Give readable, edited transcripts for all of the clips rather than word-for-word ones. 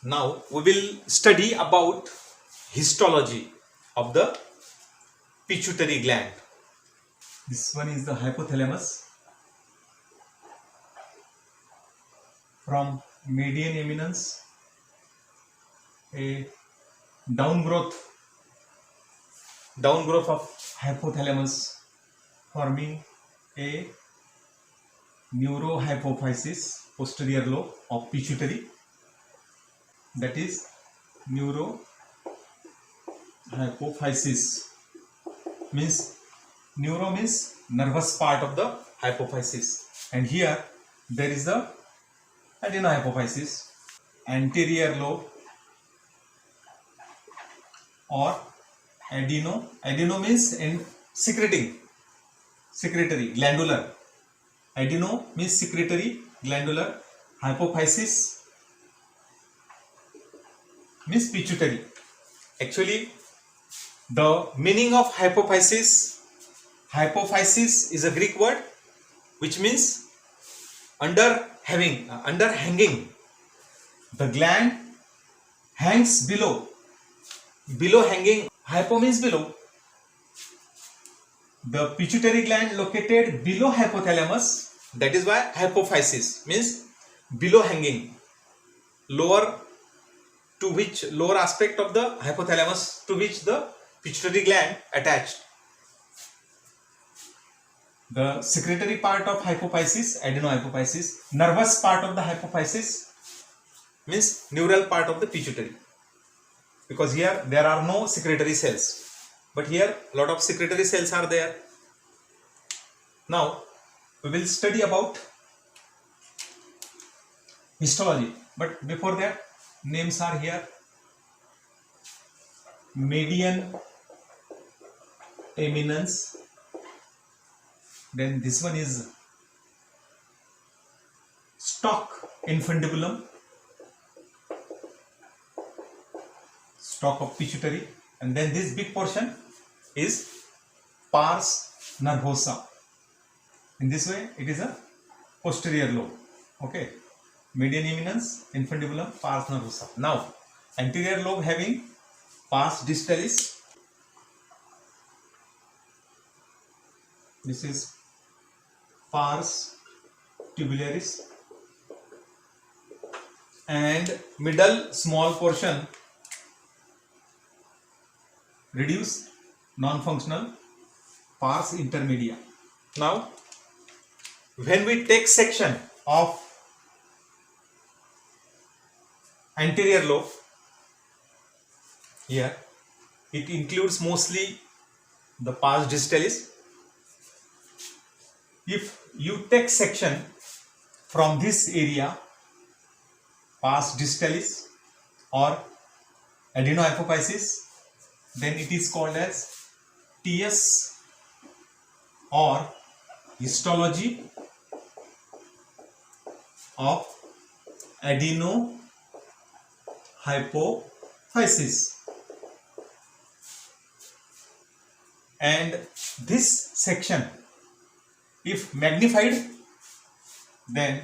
Now we will study about histology of the pituitary gland. This one is the hypothalamus. From median eminence, a downgrowth of hypothalamus forming a neurohypophysis, posterior lobe of pituitary, that is neurohypophysis. Means neuro means nervous part of the hypophysis, and here there is the adenohypophysis, anterior lobe or adeno means in secretory glandular. Adeno means secretory glandular. Hypophysis means pituitary. Actually, the meaning of hypophysis is a Greek word which means underhanging. The gland hangs below hanging. Hypo means below. The pituitary gland located below hypothalamus, that is why hypophysis means below hanging, lower aspect of the hypothalamus to which the pituitary gland attached. The secretory part of hypophysis, adenohypophysis. Nervous part of the hypophysis means neural part of the pituitary, because here there are no secretory cells, but here a lot of secretory cells are there. Now we will study about histology, but before that, names are here. Median eminence, then this one is stalk infundibulum, stalk of pituitary, and then this big portion is pars nervosa. In this way it is a posterior lobe. Okay, median eminence, infundibulum, pars nervosa. Now anterior lobe having pars distalis, this is pars tubularis, and middle small portion reduced non-functional, pars intermedia. Now when we take section of anterior lobe, here it includes mostly the pars distalis. If you take section from this area, pars distalis or adenohypophysis, then it is called as TS or histology of adenohypophysis. And this section, if magnified, then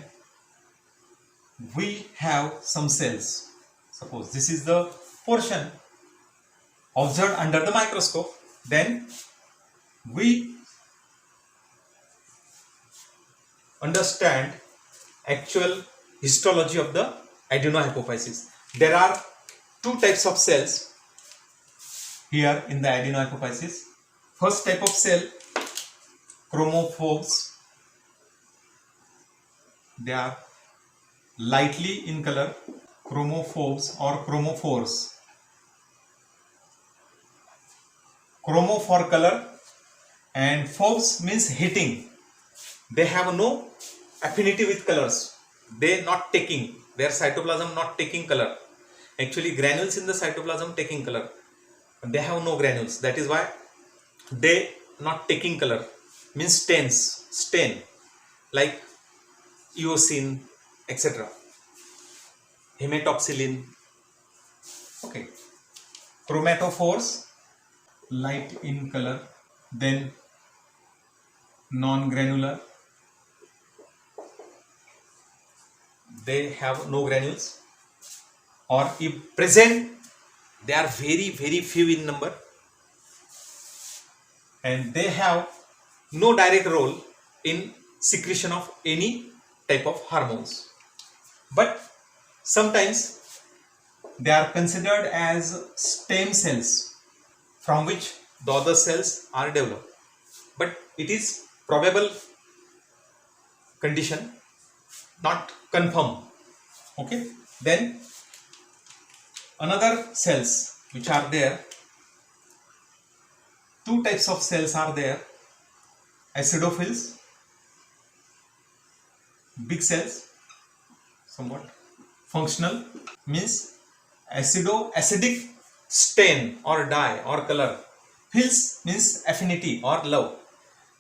we have some cells. Suppose this is the portion observed under the microscope, then we understand actual histology of the adenohypophysis. There are two types of cells here in the adenohypophysis. First type of cell, chromophores. They are lightly in color, chromophores or chromophores. Chromo for color and phobes means hitting. They have no affinity with colors. They not taking, their cytoplasm not taking color. Actually granules in the cytoplasm taking color. They have no granules. That is why they not taking color. Means stain like eosin, etc. Hematoxylin. Okay. Chromatophores, light in color, then non-granular, they have no granules. or if present, they are very very few in number, and they have no direct role in secretion of any type of hormones, but sometimes they are considered as stem cells from which the other cells are developed, but it is probable condition, not confirmed. Okay, then another cells which are there, two types of cells are there: acidophils, big cells, somewhat functional, means acidic stain or dye or color. Phils means affinity or love,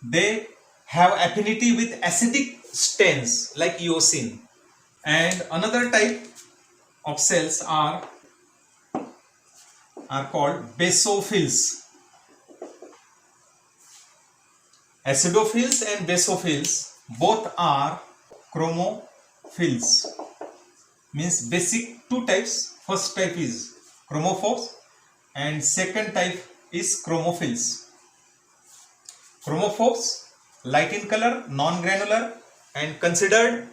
they have affinity with acidic stains like eosin. And another type of cells are called basophils. Acidophils and basophils both are chromophils, means basic two types. First type is chromophores and second type is chromophils. Chromophores light in color, non-granular and considered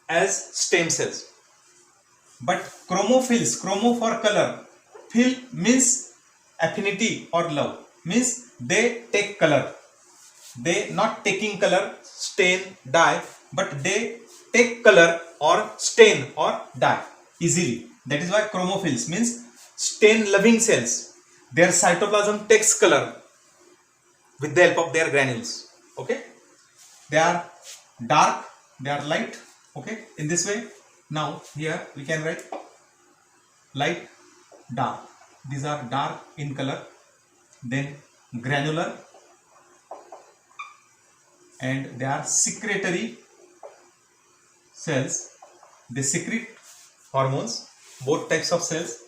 as stem cells. But chromophils, chromo for color, phil means affinity or love, means they take color. They not taking color, stain, dye, but they take color or stain or dye easily. That is why chromophils means stain loving cells. Their cytoplasm takes color with the help of their granules. Okay, they are dark, they are light. Okay, in this way, now here we can write light, dark. These are dark in color, then granular, and they are secretory cells. They secrete hormones, both types of cells.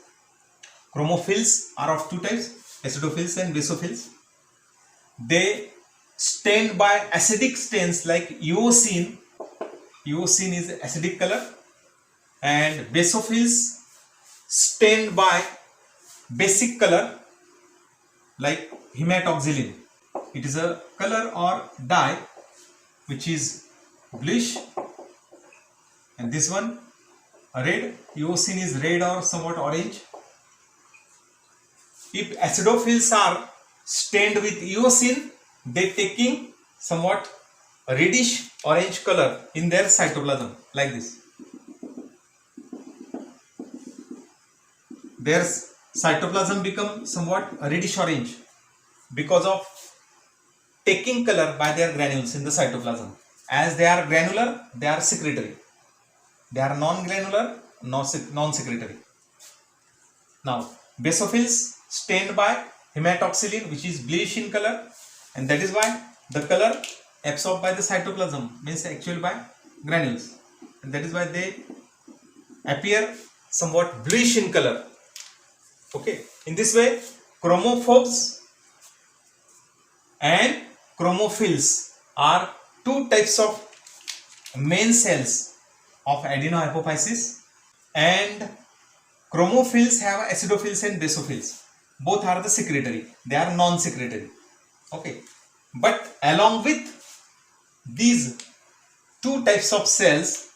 Chromophils are of two types, acidophils and basophils. They stained by acidic stains like eosin. Eosin is acidic color. And basophils stained by basic color like hematoxylin. It is a color or dye which is bluish, and this one red. Eosin is red or somewhat orange. If acidophils are stained with eosin, they taking somewhat reddish orange color in their cytoplasm like this. Their cytoplasm become somewhat reddish orange because of taking color by their granules in the cytoplasm. As they are granular, they are secretory. They are non-granular, non-secretory. Now, basophils stained by hematoxylin, which is bluish in color, and that is why the color absorbed by the cytoplasm, means actually by granules, and that is why they appear somewhat bluish in color. Okay, in this way, chromophores and chromophils are two types of main cells of adenohypophysis, and chromophils have acidophils and basophils. Both are the secretory, they are non-secretory. Okay, but along with these two types of cells,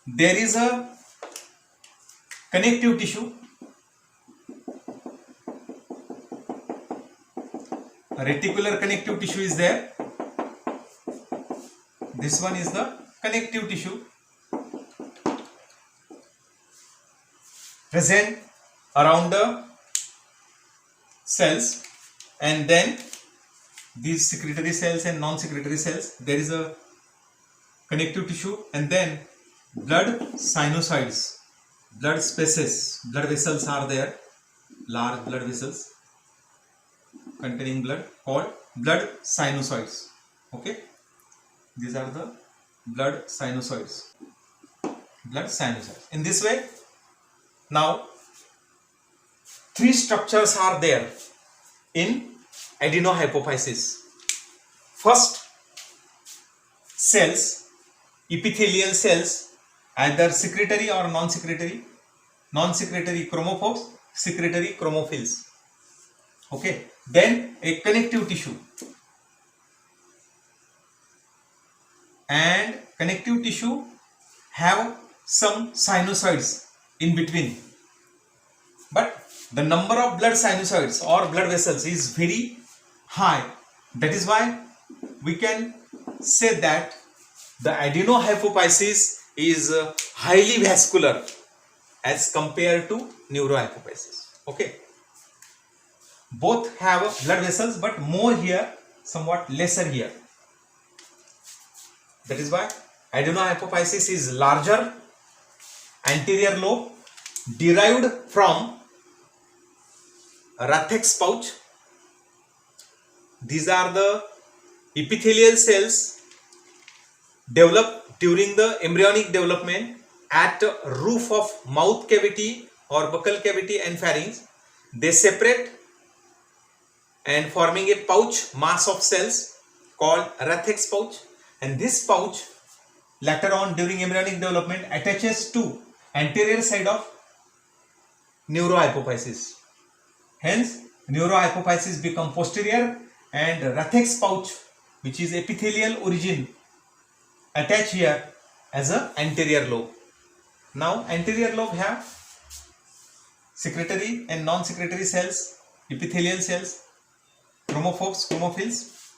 there is a connective tissue. A reticular connective tissue is there. This one is the connective tissue present around the cells, and then these secretory cells and non-secretory cells, there is a connective tissue, and then blood sinusoids, blood spaces, blood vessels are there, large blood vessels containing blood called blood sinusoids. Okay, these are the blood sinusoids. In this way, now three structures are there in adenohypophysis. First, cells, epithelial cells either secretory or non-secretory. Non-secretory chromophores, secretory chromophils. Okay, then a connective tissue, and connective tissue have some sinusoids in between, but the number of blood sinusoids or blood vessels is very high. That is why we can say that the adenohypophysis is highly vascular as compared to neurohypophysis. Okay, both have blood vessels, but more here, somewhat lesser here. That is why adenohypophysis is larger anterior lobe derived from Rathek's pouch. These are the epithelial cells developed during the embryonic development at roof of mouth cavity or buccal cavity and pharynx. They separate and forming a pouch mass of cells called Rathek's pouch, and this pouch later on during embryonic development attaches to anterior side of neurohypophysis. Hence neurohypophysis become posterior and Rathek's pouch, which is epithelial origin, attach here as a anterior lobe. Now anterior lobe have secretory and non-secretory cells, epithelial cells, chromophils,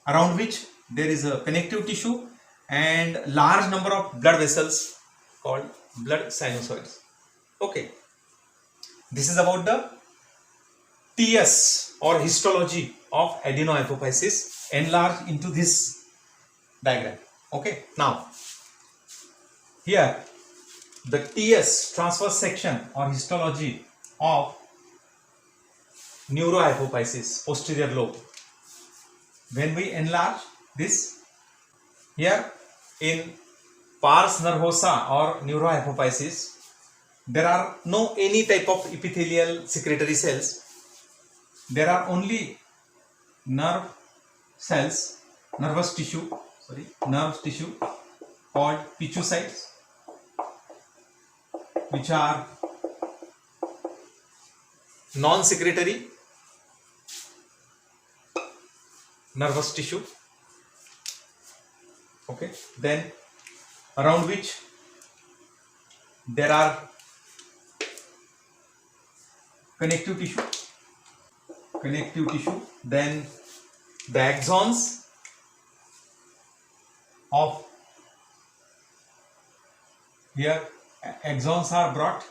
around which there is a connective tissue and large number of blood vessels called blood sinusoids. Okay, this is about the TS or histology of adenohypophysis enlarged into this diagram. Okay, now here the TS, transverse section or histology of neurohypophysis, posterior lobe. When we enlarge this here in pars nervosa or neurohypophysis, there are no any type of epithelial secretory cells. There are only nerve cells, nerve tissue called pichucytes, which are non-secretory nervous tissue. Okay, then around which there are connective tissue, then the axons of here, axons are brought.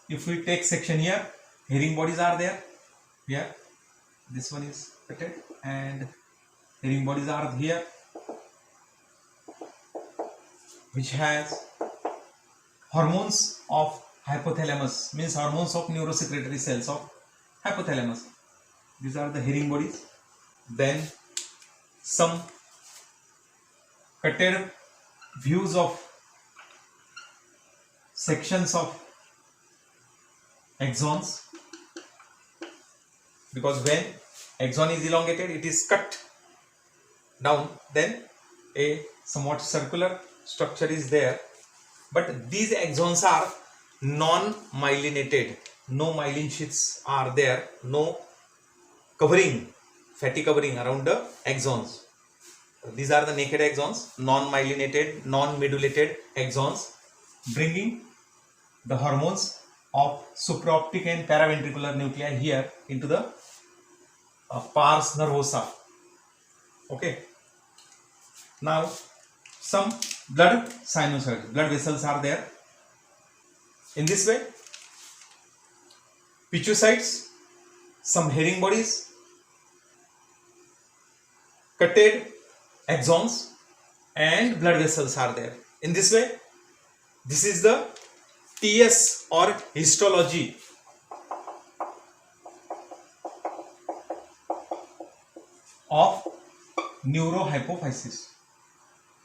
If we take section here, hearing bodies are there. Here this one is cutted and hearing bodies are here, which has hormones of hypothalamus, means hormones of neurosecretory cells of hypothalamus. These are the hearing bodies. Then some cutted views of sections of axons, because when axon is elongated, it is cut down, then a somewhat circular structure is there, but these axons are non-myelinated, no myelin sheaths are there, no covering, fatty covering around the axons. These are the naked axons, non-myelinated, non-medullated axons, bringing the hormones of supraoptic and paraventricular nuclei here into the pars nervosa. Okay, now some blood sinusoids, blood vessels are there. In this way, pichucytes, some hearing bodies, cutted axons and blood vessels are there. In this way, this is the TS or histology of neurohypophysis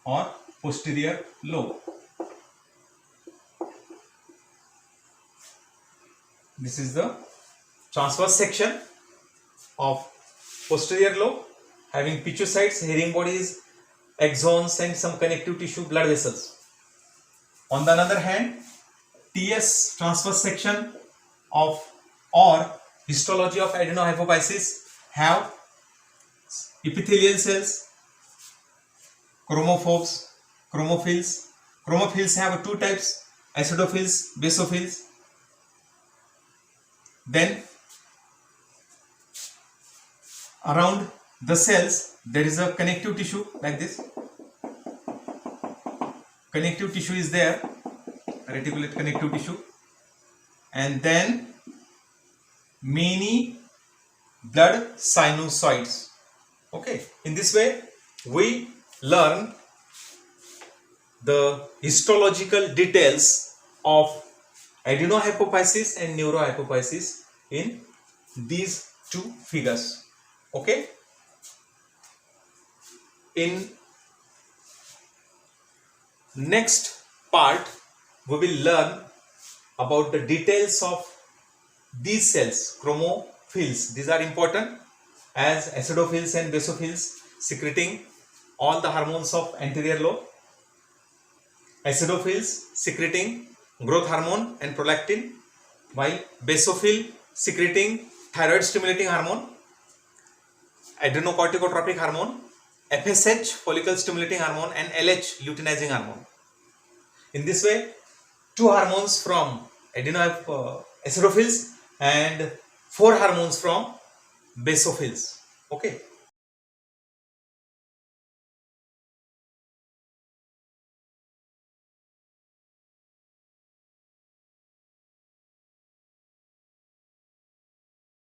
or posterior lobe. This is the transverse section of posterior lobe having pichucytes, hearing bodies, axons and some connective tissue, blood vessels. On the other hand, TS transverse section of or histology of adenohypophysis have epithelial cells, chromophores, chromophils. Chromophils have two types, acidophils, basophils. Then around the cells there is a connective tissue like this. Connective tissue is there, reticulate connective tissue, and then many blood sinusoids. Okay, in this way we learn the histological details of adenohypophysis and neurohypophysis in these two figures. Okay, in next part we will learn about the details of these cells, chromophils. These are important as acidophils and basophils secreting all the hormones of anterior lobe, acidophils secreting growth hormone and prolactin, while basophil secreting thyroid stimulating hormone, adrenocorticotropic hormone, FSH follicle stimulating hormone, and LH luteinizing hormone. In this way, two hormones from acidophils and four hormones from basophils. Okay.